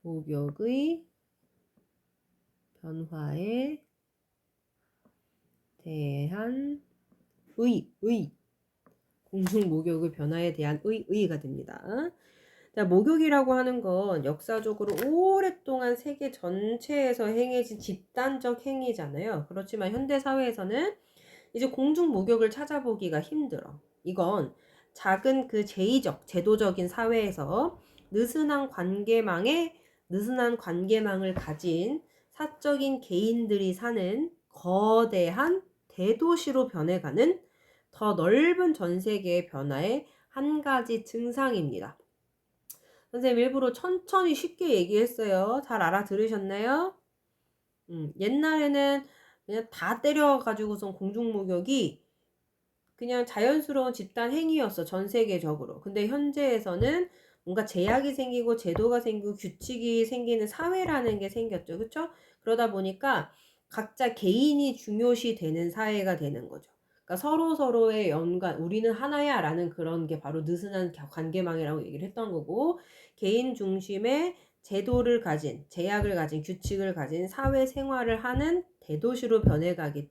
목욕의 변화에 대한 의 궁중 목욕의 변화에 대한 의가 됩니다. 자, 목욕이라고 하는 건 역사적으로 오랫동안 세계 전체에서 행해진 집단적 행위잖아요. 그렇지만 현대 사회에서는 이제 공중 목욕을 찾아보기가 힘들어. 이건 작은 그 제도적인 사회에서 느슨한 관계망을 가진 사적인 개인들이 사는 거대한 대도시로 변해가는 더 넓은 전 세계의 변화의 한 가지 증상입니다. 선생님 일부러 천천히 쉽게 얘기했어요. 잘 알아들으셨나요? 옛날에는 그냥 다 때려가지고선 공중목욕이 그냥 자연스러운 집단 행위였어. 전 세계적으로. 근데 현재에서는 뭔가 제약이 생기고 제도가 생기고 규칙이 생기는 사회라는 게 생겼죠. 그쵸? 그러다 보니까 각자 개인이 중요시 되는 사회가 되는 거죠. 그러니까 서로의 연관, 우리는 하나야 라는 그런 게 바로 느슨한 관계망이라고 얘기를 했던 거고 개인 중심의 제도를 가진, 제약을 가진, 규칙을 가진 사회 생활을 하는 대도시로 변해가기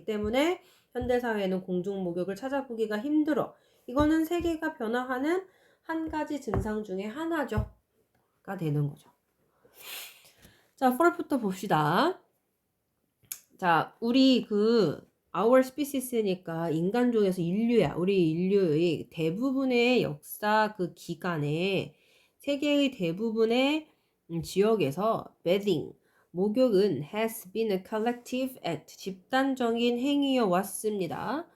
때문에 현대사회는 공중목욕을 찾아보기가 힘들어. 이거는 세계가 변화하는 한 가지 증상 중에 하나죠. 가 되는 거죠. 자, 4부터 봅시다. 자, 우리 our species니까 인간종에서 인류야. 우리 인류의 대부분의 역사 그 기간에 세계의 대부분의 지역에서 bathing, 목욕은 has been a collective act, 집단적인 행위여 왔습니다.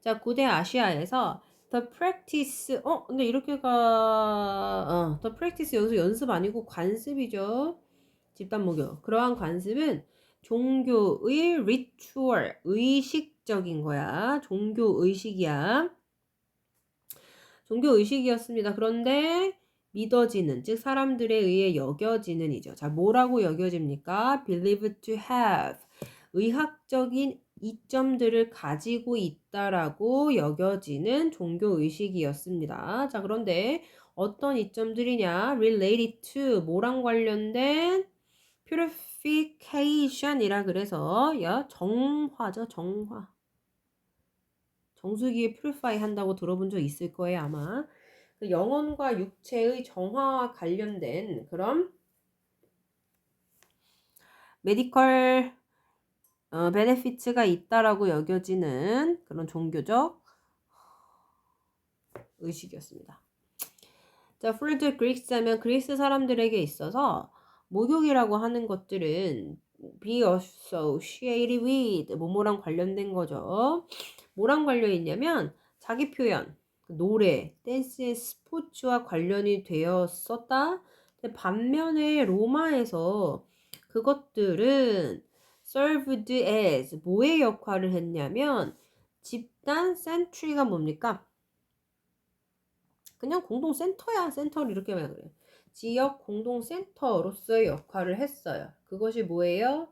자, 고대 아시아에서 the practice, 근데 the practice 여기서 연습 아니고 관습이죠. 집단 목욕. 그러한 관습은 종교의 ritual, 의식적인 거야. 종교 의식이야. 종교 의식이었습니다. 그런데 믿어지는, 즉 사람들에 의해 여겨지는 이죠. 자, 뭐라고 여겨집니까? believed to have. 의학적인 이점들을 가지고 있다라고 여겨지는 종교의식이었습니다. 자, 그런데 어떤 이점들이냐? related to 뭐랑 관련된 purification이라 그래서 정화죠, 정화. 정수기에 purify 한다고 들어본 적 있을 거예요, 아마. 그 영혼과 육체의 정화와 관련된 그런 메디컬 베네피츠가 있다라고 여겨지는 그런 종교적 의식이었습니다. 자, for the Greeks 하면 그리스 사람들에게 있어서 목욕이라고 하는 것들은 be associated with 뭐뭐랑 관련된 거죠. 뭐랑 관련이 있냐면 자기 표현, 노래, 댄스, 스포츠와 관련이 되었었다. 근데 반면에 로마에서 그것들은 served as 뭐의 역할을 했냐면 집단 센트리가 뭡니까? 그냥 공동센터야. 센터를 이렇게 말해요. 지역 공동센터로서의 역할을 했어요. 그것이 뭐예요?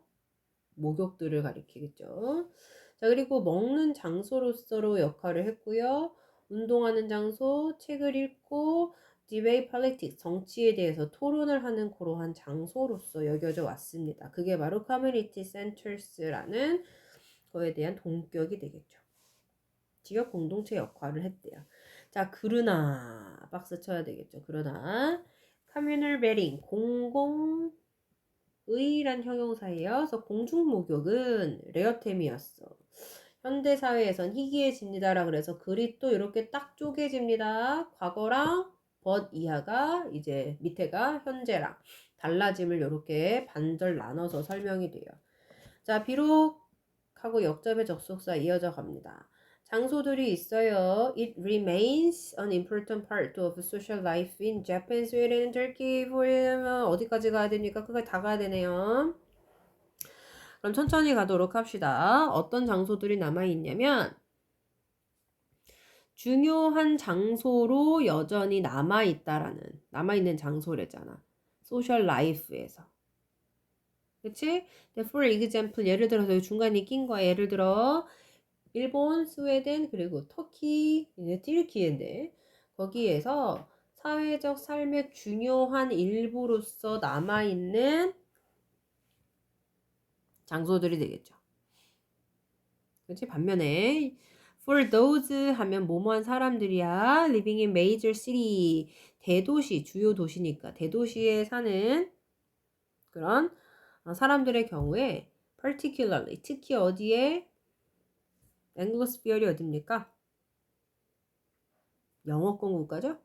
목욕들을 가리키겠죠. 자, 그리고 먹는 장소로서로 역할을 했고요. 운동하는 장소, 책을 읽고 debate politics, 정치에 대해서 토론을 하는 그러한 장소로서 여겨져 왔습니다. 그게 바로 community centers라는 거에 대한 동격이 되겠죠. 지역 공동체 역할을 했대요. 자, 그러나 박스 쳐야 되겠죠. 그러나 communal bedding, 공공의란 형용사예요. 그래서 공중 목욕은 레어템이었어. 현대 사회에선 희귀해집니다라 그래서 글이 또 이렇게 딱 쪼개집니다. 과거랑 but 이하가 이제 밑에가 현재랑 달라짐을 이렇게 반절 나눠서 설명이 돼요. 자, 비록 하고 역접의 접속사 이어져 갑니다. 장소들이 있어요. It remains an important part of social life in Japan, Sweden, and Turkey. 어디까지 가야 됩니까? 그걸 다 가야 되네요. 그럼 천천히 가도록 합시다. 어떤 장소들이 남아있냐면 중요한 장소로 여전히 남아있는 장소래잖아. 소셜 라이프에서. 그치? For example, 예를 들어서 중간에 낀 거야. 예를 들어 일본, 스웨덴, 그리고 터키, 이제 튀르키예인데 거기에서 사회적 삶의 중요한 일부로서 남아있는 장소들이 되겠죠. 그렇지? 반면에 for those 하면 뭐뭐한 사람들이야. living in major city, 대도시, 주요 도시니까 대도시에 사는 그런 사람들의 경우에 particularly, 특히 어디에 앵글로스피어리 어딥니까? 영어권 국가죠?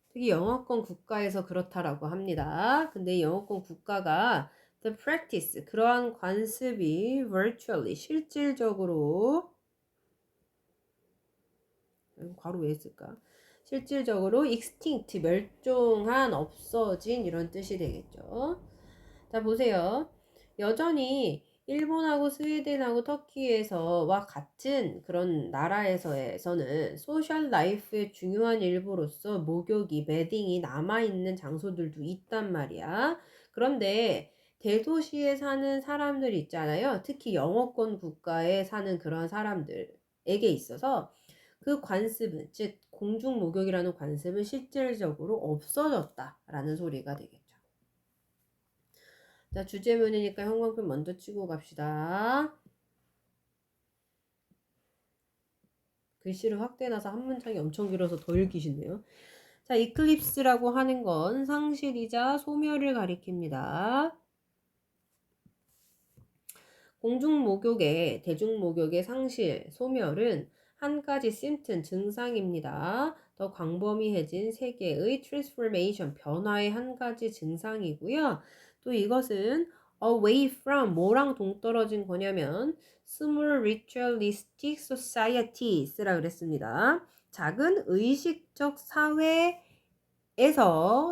특히 영어권 국가에서 그렇다라고 합니다. 근데 영어권 국가가 the practice, 그러한 관습이 virtually, 실질적으로 괄호 왜 했을까? 실질적으로 extinct, 멸종한, 없어진 이런 뜻이 되겠죠. 자, 보세요. 여전히 일본하고 스웨덴하고 터키에서와 같은 그런 나라에서는 소셜 라이프의 중요한 일부로서 목욕이, 매딩이 남아있는 장소들도 있단 말이야. 그런데 대도시에 사는 사람들 있잖아요. 특히 영어권 국가에 사는 그런 사람들에게 있어서 그 관습은, 즉 공중 목욕이라는 관습은 실질적으로 없어졌다라는 소리가 되겠죠. 자, 주제문이니까 형광펜 먼저 치고 갑시다. 글씨를 확대해놔서 한 문장이 엄청 길어서 더 읽기 싫네요. 자, 이클립스라고 하는 건 상실이자 소멸을 가리킵니다. 공중목욕의, 대중목욕의 상실, 소멸은 한 가지 심튼, 증상입니다. 더 광범위해진 세계의 트랜스포메이션, 변화의 한 가지 증상이고요. 또 이것은 away from, 뭐랑 동떨어진 거냐면 small ritualistic societies라 그랬습니다. 작은 의식적 사회에서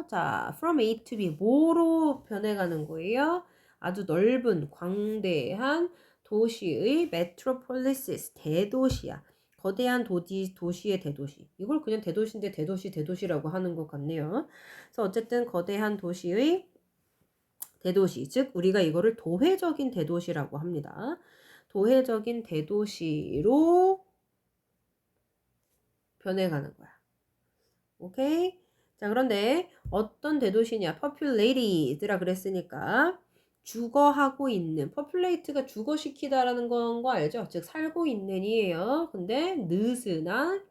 자, from A to B, 뭐로 변해가는 거예요? 아주 넓은 광대한 도시의 메트로폴리시스, 대도시야. 거대한 도시의 대도시. 이걸 그냥 대도시인데 대도시라고 하는 것 같네요. 그래서 어쨌든 거대한 도시의 대도시, 즉 우리가 이거를 도회적인 대도시라고 합니다. 도회적인 대도시로 변해가는 거야. 오케이? 자, 그런데 어떤 대도시냐? populate드라 그랬으니까 주거하고 있는, populate가 주거시키다라는 건 거 알죠? 즉 살고 있는이에요. 근데 느슨한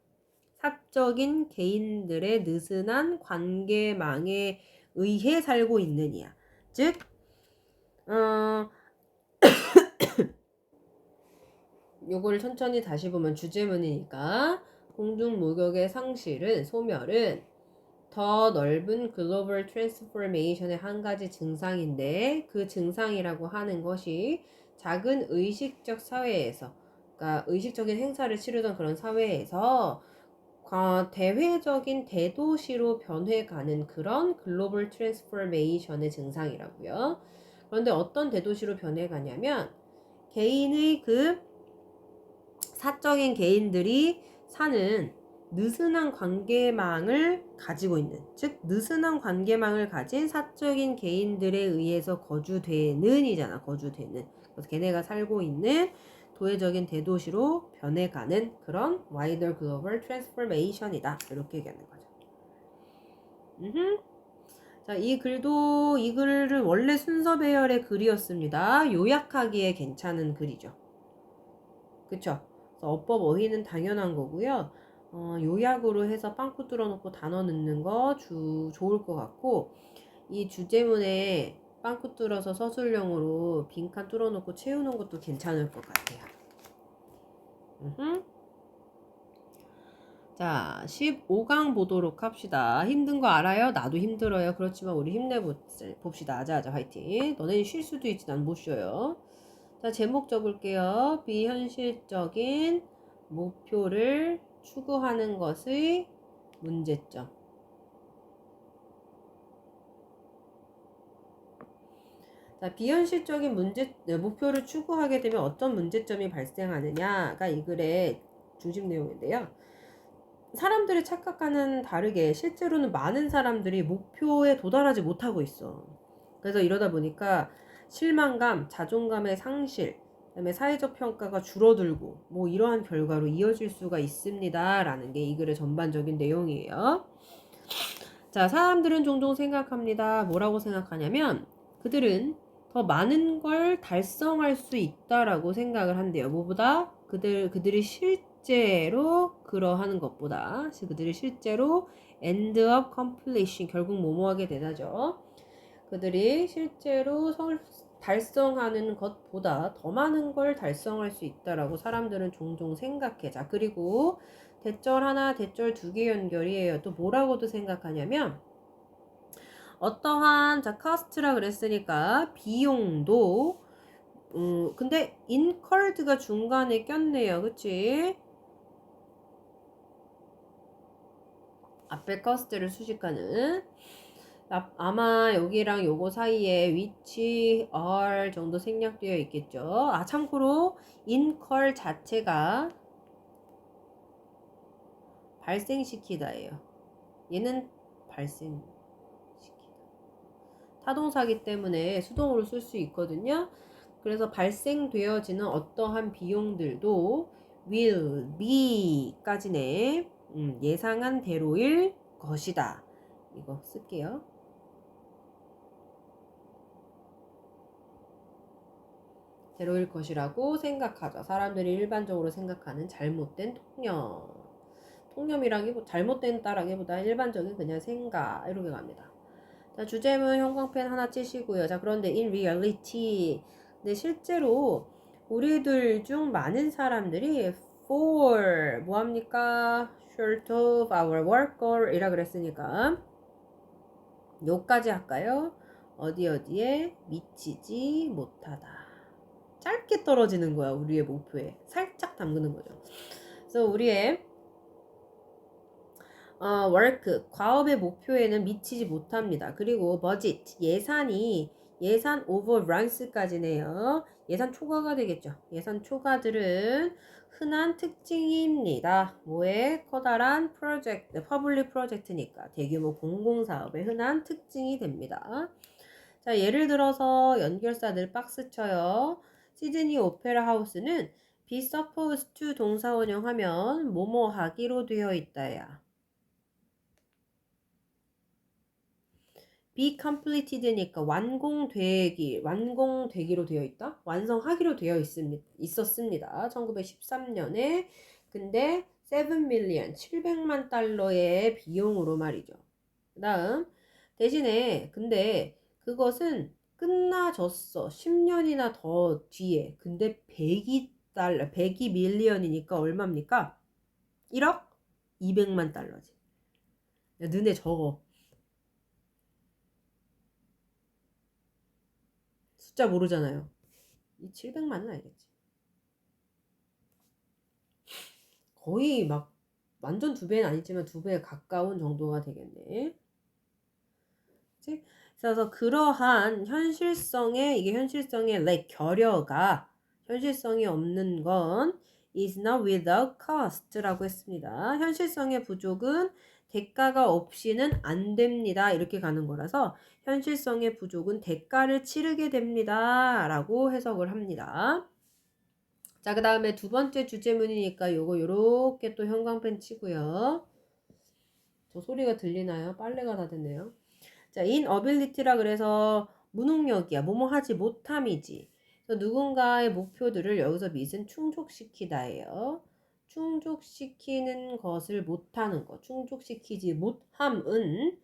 사적인 개인들의 느슨한 관계망에 의해 살고 있느냐. 즉 요거를 천천히 다시 보면 주제문이니까 공중 목욕의 상실은 소멸은 더 넓은 글로벌 트랜스포메이션의 한 가지 증상인데 그 증상이라고 하는 것이 작은 의식적 사회에서 그러니까 의식적인 행사를 치르던 그런 사회에서 대회적인 대도시로 변해가는 그런 글로벌 트랜스포메이션의 증상이라고요. 그런데 어떤 대도시로 변해가냐면 개인의 그 사적인 개인들이 사는 느슨한 관계망을 가지고 있는, 즉 느슨한 관계망을 가진 사적인 개인들에 의해서 거주되는 이잖아. 거주되는. 그래서 걔네가 살고 있는 도회적인 대도시로 변해가는 그런 wider global transformation이다. 이렇게 얘기하는 거죠. 자, 이 글은 원래 순서 배열의 글이었습니다. 요약하기에 괜찮은 글이죠. 그쵸? 그래서 어법 어휘는 당연한 거고요. 요약으로 해서 빵꾸 뚫어놓고 단어 넣는 거 좋을 것 같고, 이 주제문에 빵꾸 뚫어서 서술형으로 빈칸 뚫어놓고 채우는 것도 괜찮을 것 같아요. 자, 15강 보도록 합시다. 힘든 거 알아요? 나도 힘들어요. 그렇지만 우리 힘내봅시다. 자자 화이팅. 너네는 쉴 수도 있지. 난 못 쉬어요. 자, 제목 적을게요. 비현실적인 목표를 추구하는 것의 문제점. 자, 비현실적인 목표를 추구하게 되면 어떤 문제점이 발생하느냐가 이 글의 중심 내용인데요. 사람들이 착각하는 다르게 실제로는 많은 사람들이 목표에 도달하지 못하고 있어. 그래서 이러다 보니까 실망감, 자존감의 상실, 그다음에 사회적 평가가 줄어들고 뭐 이러한 결과로 이어질 수가 있습니다. 라는 게 이 글의 전반적인 내용이에요. 자, 사람들은 종종 생각합니다. 뭐라고 생각하냐면 그들은 더 많은 걸 달성할 수 있다라고 생각을 한대요. 뭐보다 그들이 실제로 그러하는 것보다 그들이 실제로 end up completion 결국 뭐뭐하게 되다죠. 그들이 실제로 달성하는 것보다 더 많은 걸 달성할 수 있다라고 사람들은 종종 생각해. 자, 그리고 대절 하나, 대절 두 개 연결이에요. 또 뭐라고도 생각하냐면 어떠한 자 cost라 그랬으니까 비용도 근데 incurred가 중간에 꼈네요. 그치? 앞에 cost를 수식하는 아마 여기랑 요거 사이에 which are 정도 생략되어 있겠죠. 아, 참고로 incur 자체가 발생시키다예요. 얘는 발생시키다. 타동사기 때문에 수동으로 쓸 수 있거든요. 그래서 발생되어지는 어떠한 비용들도 will be 까지네. 예상한 대로일 것이다. 이거 쓸게요. 대로일 것이라고 생각하죠. 사람들이 일반적으로 생각하는 잘못된 통념이라기 잘못된다라기보다 일반적인 그냥 생각 이렇게 갑니다. 자, 주제문 형광펜 하나 치시고요. 자, 그런데 in reality 근데 실제로 우리들 중 많은 사람들이 for 뭐합니까? short of our work goal 이라 그랬으니까 요까지 할까요? 어디에 미치지 못하다. 짧게 떨어지는 거야. 우리의 목표에 살짝 담그는 거죠. 그래서 우리의 work 과업의 목표에는 미치지 못합니다. 그리고 budget 예산 overruns까지네요. 예산 초과가 되겠죠. 예산 초과들은 흔한 특징입니다. 뭐에 커다란 프로젝트, 퍼블릭 프로젝트니까 대규모 공공사업의 흔한 특징이 됩니다. 자, 예를 들어서 연결사들 박스 쳐요. 시드니 오페라 하우스는 be supposed to 동사 원형하면 뭐뭐 하기로 되어 있다야. be completed니까 완공되기로 되어 있다? 완성하기로 되어 있었습니다. 1913년에. 근데 7밀리언, 700만 달러의 비용으로 말이죠. 그 다음, 대신에, 근데 그것은 끝나졌어. 10년이나 더 뒤에. 근데 100이 밀리언이니까 얼마입니까? 1억? 200만 달러지. 야, 너네 적어. 숫자 모르잖아요. 이 700만은 알겠지. 거의 막 완전 2배는 아니지만 2배에 가까운 정도가 되겠네. 그치? 그래서 그러한 이게 현실성의 결여가 현실성이 없는 건 is not without cost라고 했습니다. 현실성의 부족은 대가가 없이는 안 됩니다. 이렇게 가는 거라서 현실성의 부족은 대가를 치르게 됩니다. 라고 해석을 합니다. 자, 그 다음에 두 번째 주제문이니까 요거 요렇게 또 형광펜 치고요. 저 소리가 들리나요? 빨래가 다 됐네요. 자, inability라 그래서 무능력이야. 뭐뭐 하지 못함이지. 그래서 누군가의 목표들을 여기서 mit은 충족시키다예요. 충족시키는 것을 못하는 것. 충족시키지 못함은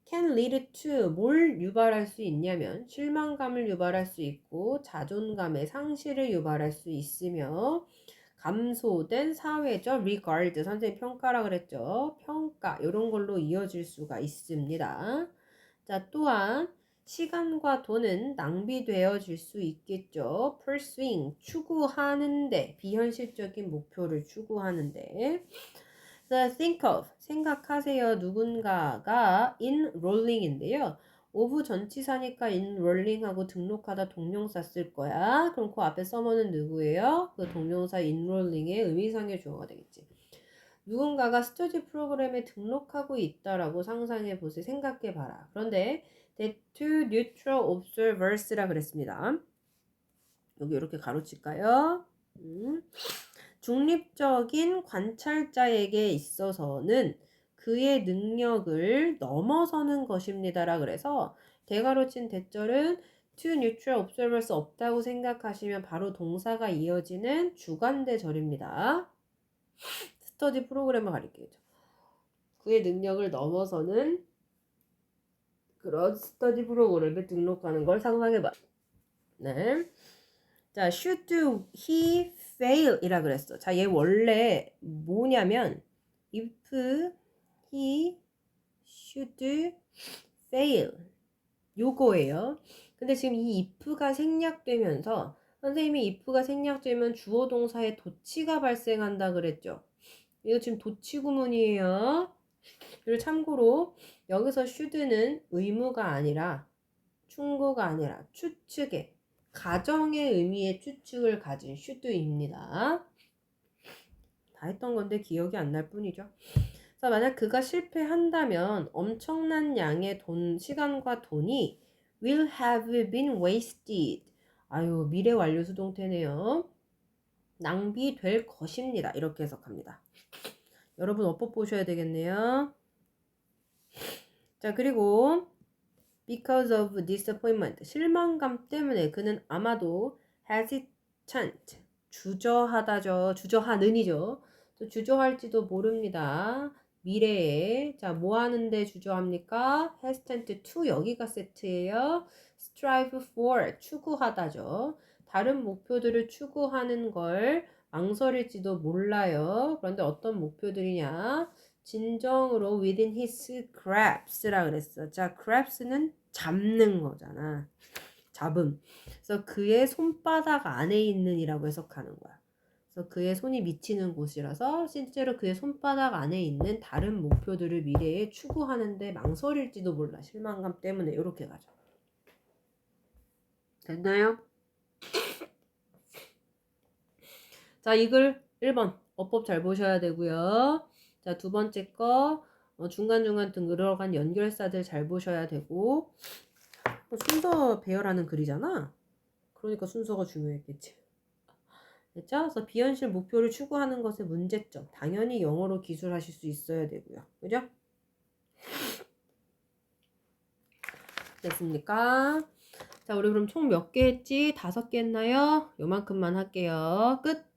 can lead to 뭘 유발할 수 있냐면 실망감을 유발할 수 있고 자존감의 상실을 유발할 수 있으며 감소된 사회적 regard 선생님 평가라 그랬죠. 평가 이런 걸로 이어질 수가 있습니다. 자, 또한 시간과 돈은 낭비되어질 수 있겠죠. pursuing 추구하는데 비현실적인 목표를 추구하는데 자, think of 생각하세요. 누군가가 enrolling인데요. of 전치사니까 enrolling하고 등록하다 동명사 쓸 거야. 그럼 그 앞에 서머는 누구예요? 그 동명사 enrolling의 의미상의 주어가 되겠지. 누군가가 스터디 프로그램에 등록하고 있다라고 상상해 보세요. 생각해 봐라. 그런데 the two neutral observers라 그랬습니다. 여기 이렇게 가로칠까요? 중립적인 관찰자에게 있어서는 그의 능력을 넘어서는 것입니다라 그래서 대가로친 대절은 two neutral observers 없다고 생각하시면 바로 동사가 이어지는 주관대절입니다. 스터디 프로그램을 가리키죠. 그의 능력을 넘어서는 그런 스터디 프로그램에 등록하는 걸 상상해봐. 네. 자, should he fail 이라 그랬어. 자, 얘 원래 뭐냐면 if he should fail 요거예요. 근데 지금 이 if가 생략되면서 선생님이 if가 생략되면 주어 동사에 도치가 발생한다 그랬죠. 이거 지금 도치 구문이에요. 그리고 참고로 여기서 should는 의무가 아니라 충고가 아니라 추측의 가정의 의미의 추측을 가진 should입니다. 다 했던 건데 기억이 안 날 뿐이죠. 자, 만약 그가 실패한다면 엄청난 양의 시간과 돈이 will have been wasted. 아유, 미래 완료 수동태네요. 낭비될 것입니다. 이렇게 해석합니다. 여러분 어법 보셔야 되겠네요. 자, 그리고 because of disappointment, 실망감 때문에 그는 아마도 hesitant, 주저하다죠. 주저하는이죠. 또 주저할지도 모릅니다. 미래에. 자, 뭐 하는데 주저합니까? hesitant to 여기가 세트예요. strive for, 추구하다죠. 다른 목표들을 추구하는 걸 망설일지도 몰라요. 그런데 어떤 목표들이냐? 진정으로 within his grasp라 그랬어. 자, grasp는 잡는 거잖아. 잡음. 그래서 그의 손바닥 안에 있는 이라고 해석하는 거야. 그래서 그의 손이 미치는 곳이라서 실제로 그의 손바닥 안에 있는 다른 목표들을 미래에 추구하는데 망설일지도 몰라. 실망감 때문에 이렇게 가죠. 됐나요? 자, 이글 1번 어법 잘 보셔야 되고요. 자, 두 번째 거 중간중간 들어간 연결사들 잘 보셔야 되고 순서 배열하는 글이잖아. 그러니까 순서가 중요했겠지. 됐죠? 그래서 비현실 목표를 추구하는 것의 문제점. 당연히 영어로 기술하실 수 있어야 되고요. 그죠? 됐습니까? 자, 우리 그럼 총 몇 개 했지? 5개 했나요? 요만큼만 할게요. 끝!